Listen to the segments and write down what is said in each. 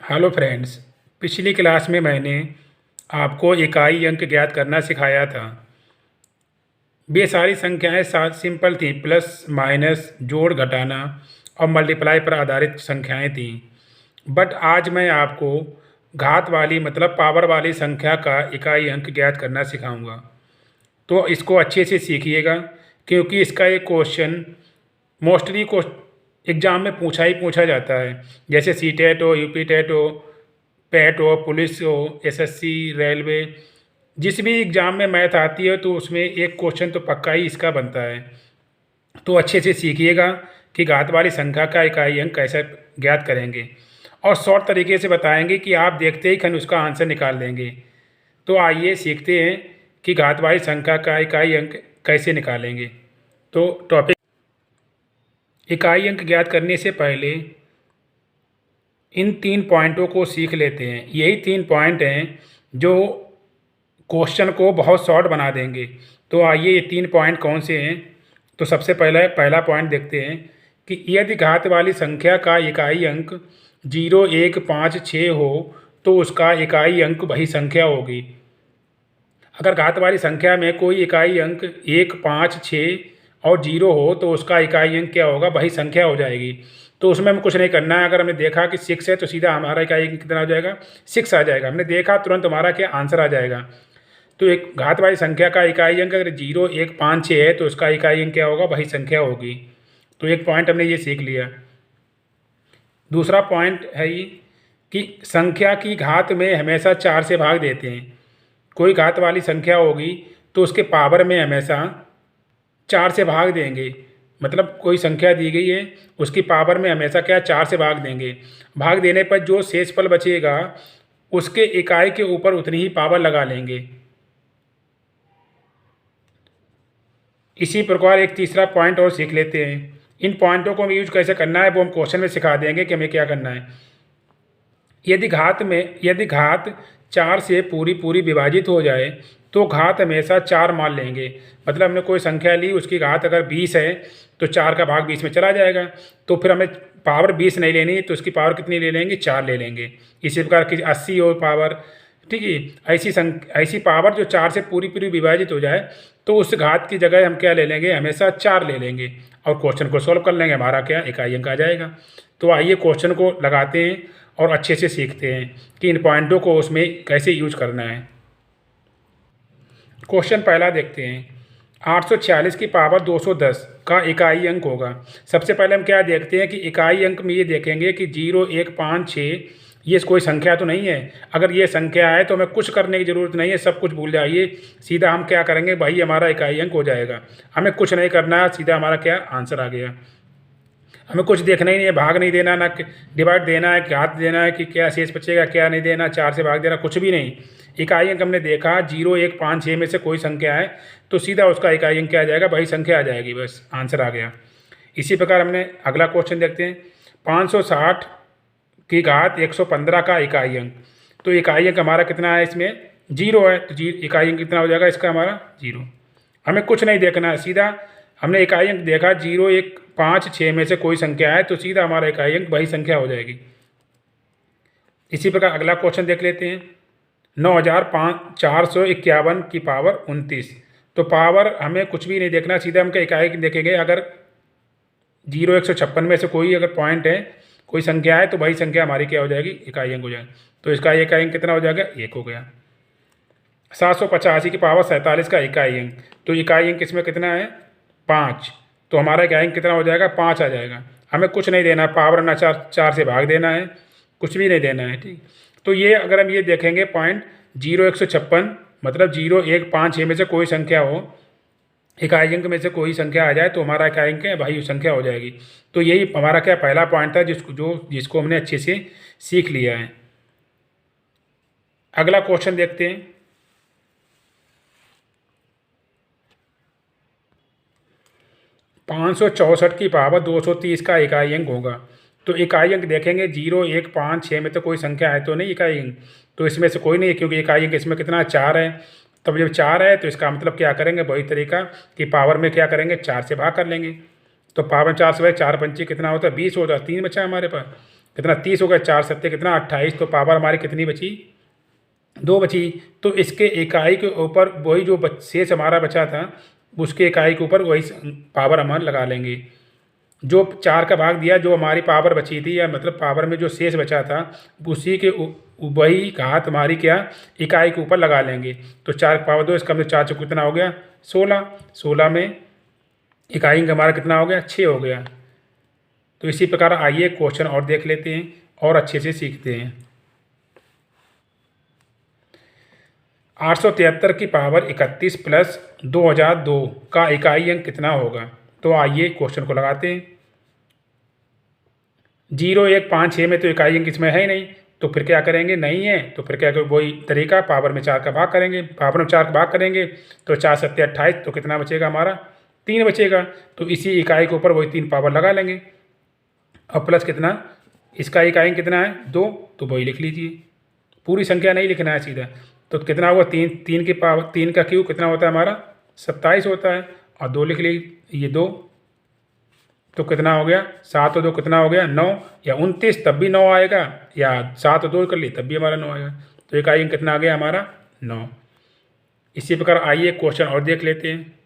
Hello friends. पिछली class में मैंने आपको इकाई अंक ज्ञात करना सिखाया था। ये सारी संख्याएं सात सिंपल थी, प्लस माइनस जोड़ घटाना और मल्टीप्लाई पर आधारित संख्याएं थी। बट आज मैं आपको घात वाली मतलब पावर वाली संख्या का इकाई अंक ज्ञात करना सिखाऊंगा। तो इसको अच्छे से सीखिएगा, क्योंकि इसका एक क्वेश्चन मोस्टली को एग्ज़ाम में पूछा ही पूछा जाता है। जैसे सी टेट हो, यूपी टेट हो, पैट हो, पुलिस हो, एसएससी, रेलवे, जिस भी एग्ज़ाम में मैथ आती है तो उसमें एक क्वेश्चन तो पक्का ही इसका बनता है। तो अच्छे से सीखिएगा कि घात वाली संख्या का इकाई अंक कैसे ज्ञात करेंगे, और शॉर्ट तरीके से बताएंगे कि आप देखते ही खन उसका आंसर निकाल लेंगे। तो आइए सीखते हैं कि घात वाली संख्या का इकाई अंक कैसे निकालेंगे। तो टॉपिक, इकाई अंक ज्ञात करने से पहले इन 3 पॉइंटों को सीख लेते हैं। यही 3 पॉइंट हैं जो क्वेश्चन को बहुत शॉर्ट बना देंगे। तो आइए ये 3 पॉइंट कौन से हैं। तो सबसे पहला पॉइंट देखते हैं कि यदि घात वाली संख्या का इकाई अंक 0, 1, 5, 6 हो तो उसका इकाई अंक वही संख्या होगी। अगर घात वाली संख्या में कोई इकाई अंक 1, 5, 6 और 0 हो तो उसका इकाई अंक क्या होगा, वही संख्या हो जाएगी। तो उसमें हमें कुछ नहीं करना है। अगर हमने देखा कि 6 है तो सीधा हमारा इकाई अंक कितना हो जाएगा, 6 आ जाएगा। हमने देखा तुरंत हमारा क्या आंसर आ जाएगा। तो एक घात वाली संख्या का इकाई अंक अगर 0, 1, 5, 6 है तो उसका इकाई अंक क्या होगा, वही संख्या होगी। तो एक पॉइंट हमने ये सीख लिया। दूसरा पॉइंट है ये कि संख्या की घात में हमेशा 4 से भाग देते हैं। कोई घात वाली संख्या होगी तो उसके पावर में हमेशा 4 से भाग देंगे। मतलब कोई संख्या दी गई है, उसकी पावर में हमेशा क्या 4 से भाग देंगे। भाग देने पर जो शेषफल बचेगा उसके इकाई के ऊपर उतनी ही पावर लगा लेंगे। इसी प्रकार एक तीसरा पॉइंट और सीख लेते हैं। इन पॉइंटों को हमें यूज कैसे करना है वो हम क्वेश्चन में सिखा देंगे कि हमें क्या करना है। यदि घात 4 से पूरी पूरी विभाजित हो जाए तो घात हमेशा 4 मान लेंगे। मतलब हमने कोई संख्या ली, उसकी घात अगर 20 है तो 4 का भाग 20 में चला जाएगा। तो फिर हमें पावर 20 नहीं लेनी, तो उसकी पावर कितनी ले लेंगे, 4 ले लेंगे। इसी प्रकार की 80 हो पावर, ठीक है। ऐसी पावर जो 4 से पूरी पूरी विभाजित हो जाए तो उस घात की जगह हम क्या ले लेंगे, हमेशा 4 ले लेंगे और क्वेश्चन को सॉल्व कर लेंगे। हमारा क्या इकाई अंक आ जाएगा। तो आइए क्वेश्चन को लगाते हैं और अच्छे से सीखते हैं कि इन पॉइंटों को उसमें कैसे यूज करना है। क्वेश्चन पहला देखते हैं। 846 की पावर 210 का इकाई अंक होगा। सबसे पहले हम क्या देखते हैं कि इकाई अंक में ये देखेंगे कि 0, 1, 5, 6 ये कोई संख्या तो नहीं है। अगर ये संख्या है तो हमें कुछ करने की ज़रूरत नहीं है, सब कुछ भूल जाइए। सीधा हम क्या करेंगे, भाई हमारा इकाई अंक हो जाएगा। हमें कुछ नहीं करना है, सीधा हमारा क्या आंसर आ गया। हमें कुछ देखना ही नहीं है, भाग नहीं देना, ना डिवाइड देना है, घात देना है कि क्या शेष बचेगा क्या नहीं देना, 4 से भाग देना, कुछ भी नहीं। इकाई अंक हमने देखा 0, 1, 5, 6 में से कोई संख्या है तो सीधा उसका इकाई अंक क्या आ जाएगा, वही संख्या आ जाएगी, बस आंसर आ गया। इसी प्रकार हमने अगला क्वेश्चन देखते हैं। 560 की घात 115 का इकाई अंक। तो इकाई अंक हमारा कितना है, इसमें 0 है तो इकाई अंक कितना हो जाएगा इसका, हमारा 0। हमें कुछ नहीं देखना है, सीधा हमने इकाई अंक देखा 0, 1, 5, 6 में से कोई संख्या है तो सीधा हमारा इकाई अंक वही संख्या हो जाएगी। इसी प्रकार अगला क्वेश्चन देख लेते हैं। 9451 की पावर 29। तो पावर हमें कुछ भी नहीं देखना, सीधा हम क्या इकाई अंक देखेंगे। अगर 0, 156 में से कोई अगर पॉइंट है, कोई संख्या है तो वही संख्या हमारी क्या हो जाएगी, इकाई अंक हो जाएगी। तो इसका इकाई अंक कितना हो जाएगा, 1 हो गया। 785 की पावर 47 का इकाई अंक। तो इकाई अंक इसमें कितना है, 5। तो हमारा इकाई अंक कितना हो जाएगा, 5 आ जाएगा। हमें कुछ नहीं देना, पावर ना 4 से भाग देना है, कुछ भी नहीं देना है, ठीक। तो ये अगर हम ये देखेंगे पॉइंट 0, 156 मतलब 0, 1, 5, 6 में से कोई संख्या हो, इकाई अंक में से कोई संख्या आ जाए तो हमारा इकाई अंक है भाई संख्या हो जाएगी। तो यही हमारा क्या पहला पॉइंट था जिसको हमने अच्छे से सीख लिया है। अगला क्वेश्चन देखते हैं। 564 की पावर 230 का इकाई अंक होगा। तो इकाई अंक देखेंगे 0, 1, 5, 6 में तो कोई संख्या है तो नहीं इकाई अंक, तो इसमें से कोई नहीं है क्योंकि इकाई अंक इसमें कितना 4 है। तब जब 4 है तो इसका मतलब क्या करेंगे, वही तरीका कि पावर में क्या करेंगे, 4 से भाग कर लेंगे। तो पावर 4 से भाई 4 पंचे कितना होता है, 20 होता है, 3 बचा हमारे पास। कितना 30 हो गया, 4 सत्ते कितना 28, तो पावर हमारी कितनी बची, 2 बची। तो इसके इकाई के ऊपर वही जो शेष हमारा बचा था उसके इकाई के ऊपर वही पावर हम लगा लेंगे। जो 4 का भाग दिया, जो हमारी पावर बची थी या मतलब पावर में जो शेष बचा था उसी के वही घात हमारी क्या इकाई के ऊपर लगा लेंगे। तो 4 की पावर 2, इसका मतलब 4 चौक कितना हो गया 16, 16 में इकाई का हमारा कितना हो गया 6 हो गया। तो इसी प्रकार आइए क्वेश्चन और देख लेते हैं और अच्छे से सीखते हैं। 873 की पावर 31 प्लस 2002 का इकाई अंक कितना होगा। तो आइए क्वेश्चन को लगाते हैं। 0 1 5 6 में तो इकाई अंक इसमें है ही नहीं, तो फिर क्या करेंगे, नहीं है तो फिर क्या करें, वही तरीका, पावर में 4 का भाग करेंगे, पावर में 4 का भाग करेंगे तो 4 सत्ते 28, तो कितना बचेगा हमारा 3 बचेगा। तो इसी इकाई के ऊपर वही 3 पावर लगा लेंगे। अब प्लस कितना, इसका इकाई अंक कितना है 2, तो वही लिख लीजिए, पूरी संख्या नहीं लिखना है सीधा। तो कितना हुआ 3, 3 की पावर 3 का क्यूब कितना होता है हमारा 27 होता है, और 2 लिख ली, ये 2, तो कितना हो गया 7 और 2 कितना हो गया 9, या 29 तब भी 9 आएगा, या 7 और 2 कर ली तब भी हमारा 9 आएगा। तो इकाई अंक कितना आ गया हमारा 9। इसी प्रकार आइए क्वेश्चन और देख लेते हैं।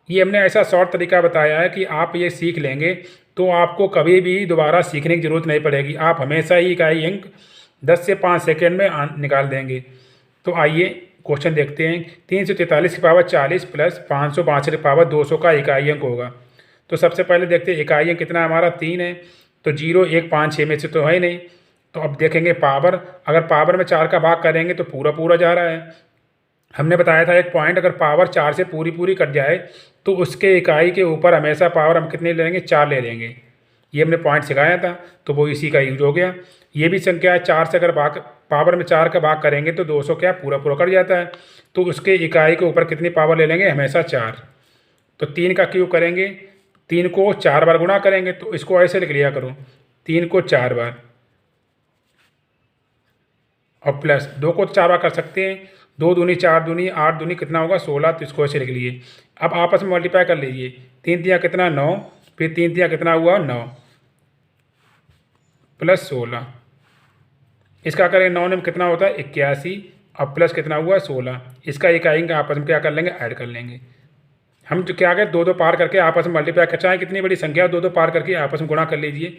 ये हमने ऐसा शॉर्ट तरीका बताया है कि आप ये सीख लेंगे तो आपको कभी भी दोबारा सीखने की ज़रूरत नहीं पड़ेगी, आप हमेशा ही इकाई अंक 10 से 5 सेकेंड में निकाल देंगे। तो आइए क्वेश्चन देखते हैं। 343 की पावर 40 प्लस 562 की पावर 200 का इकाई अंक होगा। तो सबसे पहले देखते हैं इकाई अंक कितना हमारा 3 है, तो 0 1 5 6 में से तो है ही नहीं। तो अब देखेंगे पावर, अगर पावर में 4 का भाग करेंगे तो पूरा पूरा जा रहा है। हमने बताया था एक पॉइंट, अगर पावर 4 से पूरी पूरी कट जाए तो उसके इकाई के ऊपर हमेशा पावर हम कितनी ले लेंगे 4 ले लेंगे। ये हमने पॉइंट सिखाया था, तो वो इसी का यूज हो गया। ये भी संख्या है 4 से अगर भाग, पावर में 4 का भाग करेंगे तो 200 क्या पूरा पूरा कट जाता है, तो उसके इकाई के ऊपर कितनी पावर ले लेंगे हमेशा 4। तो 3 का क्यूब करेंगे, 3 को 4 बार गुणा करेंगे, तो इसको ऐसे लिख लिया करो 3 को 4 बार, और प्लस 2 को 4 बार कर सकते हैं, 2 दूनी 4 दूनी 8 दूनी कितना होगा 16, तो इसको ऐसे लिख लिए। अब आपस में मल्टीप्लाई कर लीजिए, 3 तिया कितना 9, फिर 3 तिया कितना हुआ 9 प्लस 16, इसका करें 9 में कितना होता है 81, अब प्लस कितना हुआ 16, इसका इकाई का आपस में क्या कर लेंगे ऐड कर लेंगे। हम तो क्या करें 2 2 पार करके आपस में मल्टीप्लाई कर, चाहे कितनी बड़ी संख्या 2 2 पार करके आपस में गुणा कर लीजिए,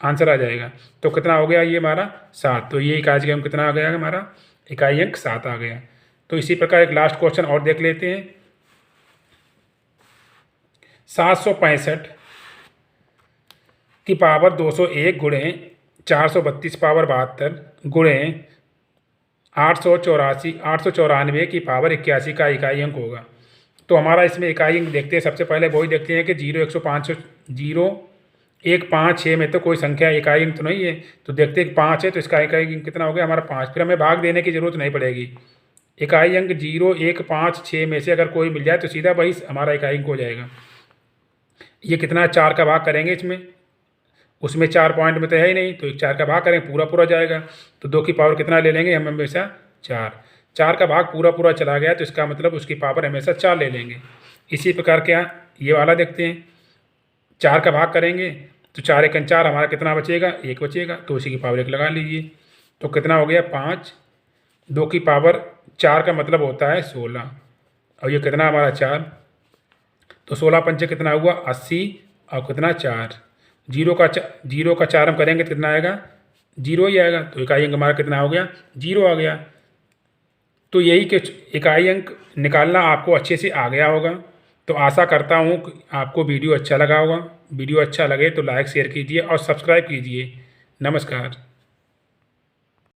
आंसर आ जाएगा। तो कितना हो गया ये हमारा 7, तो ये इकाई अंक कितना आ गया हमारा इकाई अंक 7 आ गया। तो इसी प्रकार एक लास्ट क्वेश्चन और देख लेते हैं। 765 की पावर 201 गुणे 432 पावर 72 गुणे 894 की पावर 81 का इकाई अंक होगा। तो हमारा इसमें इकाई अंक देखते हैं, सबसे पहले वही देखते हैं कि 0 1 5 6 में तो कोई संख्या इकाई अंक तो नहीं है, तो देखते हैं कि 5 है तो इसका इकाई अंक कितना हो गया हमारा 5, फिर हमें भाग देने की जरूरत नहीं पड़ेगी। इकाई अंक 0 1 5 6 में से अगर कोई मिल जाए तो सीधा वही हमारा इकाई अंक हो जाएगा। ये कितना 4 का भाग करेंगे इसमें, उसमें 4 पॉइंट में तो है ही नहीं, तो 4 का भाग करेंगे पूरा पूरा जाएगा, तो 2 की पावर कितना ले लेंगे हम हमेशा 4 का भाग पूरा पूरा चला गया तो इसका मतलब उसकी पावर हमेशा 4 ले लेंगे। इसी प्रकार क्या ये वाला देखते हैं, 4 का भाग करेंगे तो 4 1 4 हमारा कितना बचेगा 1 बचेगा, तो उसी की पावर 1 लगा लीजिए, तो कितना हो गया 5, 2 की पावर 4 का मतलब होता है 16, और ये कितना हमारा 4, तो 16 पंचे कितना हुआ 80, और कितना 4, 0 का 4 हम करेंगे तो कितना आएगा 0 ही आएगा, तो इकाई अंक हमारा कितना हो गया 0 आ गया। तो यही कि इकाई अंक निकालना आपको अच्छे से आ गया होगा। तो आशा करता हूँ कि आपको वीडियो अच्छा लगा होगा। वीडियो अच्छा लगे तो लाइक शेयर कीजिए और सब्सक्राइब कीजिए। नमस्कार।